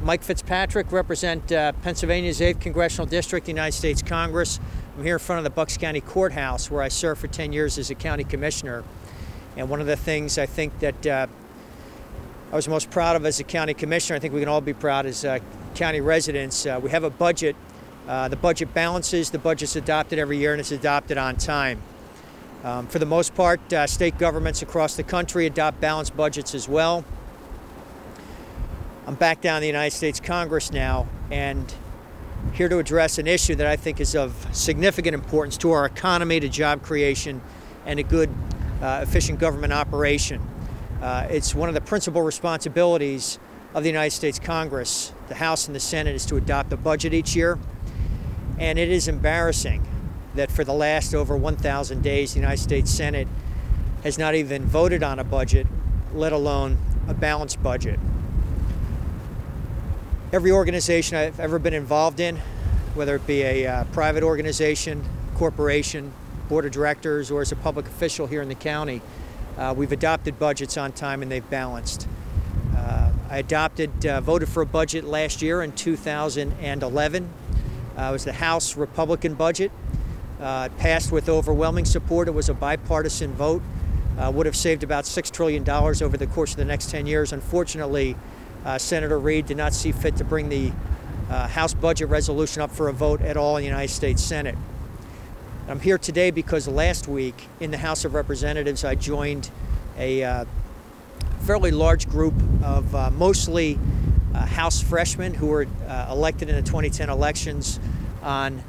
Mike Fitzpatrick, represent Pennsylvania's 8th Congressional District, United States Congress. I'm here in front of the Bucks County Courthouse, where I served for 10 years as a county commissioner. And one of the things I think that I was most proud of as a county commissioner, I think we can all be proud as county residents, we have a budget. The budget balances, the budget's adopted every year, and it's adopted on time. For the most part, state governments across the country adopt balanced budgets as well. I'm back down in the United States Congress now, and here to address an issue that I think is of significant importance to our economy, to job creation, and a good, efficient government operation. It's one of the principal responsibilities of the United States Congress, the House and the Senate, is to adopt a budget each year. And it is embarrassing that for the last over 1,000 days, the United States Senate has not even voted on a budget, let alone a balanced budget. Every organization I've ever been involved in, whether it be a private organization, corporation, board of directors, or as a public official here in the county, we've adopted budgets on time and they've balanced. I voted for a budget last year in 2011. It was the House Republican budget. It passed with overwhelming support. It was a bipartisan vote. Would have saved about $6 trillion over the course of the next 10 years. Unfortunately, Senator Reid did not see fit to bring the House budget resolution up for a vote at all in the United States Senate. I'm here today because last week in the House of Representatives I joined a fairly large group of mostly House freshmen who were elected in the 2010 elections on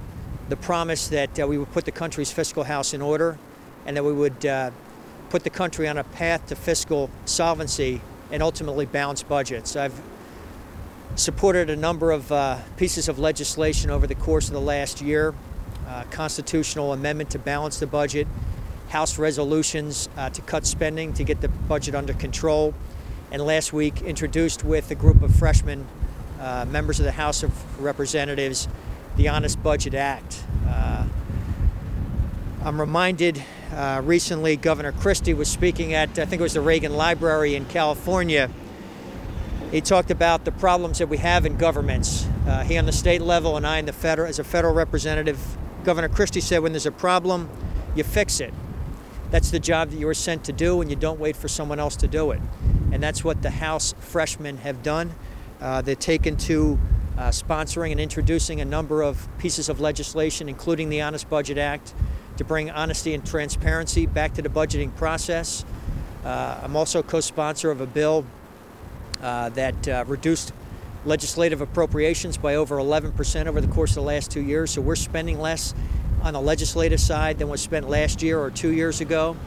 the promise that we would put the country's fiscal house in order and that we would put the country on a path to fiscal solvency and ultimately balanced budgets. I've supported a number of pieces of legislation over the course of the last year, constitutional amendment to balance the budget, House resolutions to cut spending to get the budget under control, and last week introduced with a group of freshmen, members of the House of Representatives, the Honest Budget Act. I'm reminded recently Governor Christie was speaking at, I think it was the Reagan Library in California. He talked about the problems that we have in governments. He on the state level and I in the as a federal representative. Governor Christie said when there's a problem, you fix it. That's the job that you were sent to do, and you don't wait for someone else to do it. And that's what the House freshmen have done. They've taken to sponsoring and introducing a number of pieces of legislation, including the Honest Budget Act, to bring honesty and transparency back to the budgeting process. I'm also co-sponsor of a bill that reduced legislative appropriations by over 11% over the course of the last 2 years. So we're spending less on the legislative side than was spent last year or 2 years ago.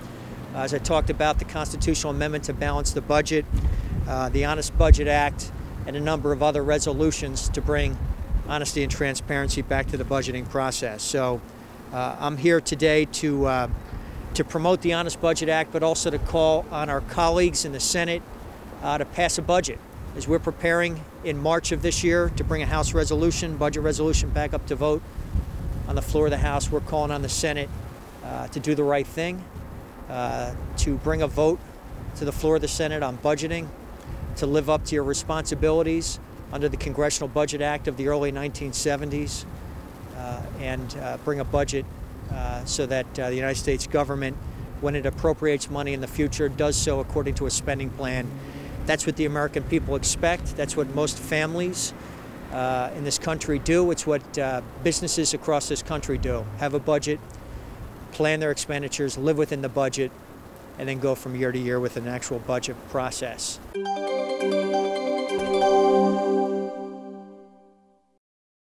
As I talked about, the constitutional amendment to balance the budget, the Honest Budget Act, and a number of other resolutions to bring honesty and transparency back to the budgeting process. So I'm here today to promote the Honest Budget Act, but also to call on our colleagues in the Senate to pass a budget. As we're preparing in March of this year to bring a House resolution, budget resolution, back up to vote on the floor of the House, we're calling on the Senate to do the right thing, to bring a vote to the floor of the Senate on budgeting, to live up to your responsibilities under the Congressional Budget Act of the early 1970s, and bring a budget so that the United States government, when it appropriates money in the future, does so according to a spending plan. That's what the American people expect. That's what most families in this country do. It's what businesses across this country do. Have a budget, plan their expenditures, live within the budget, and then go from year to year with an actual budget process.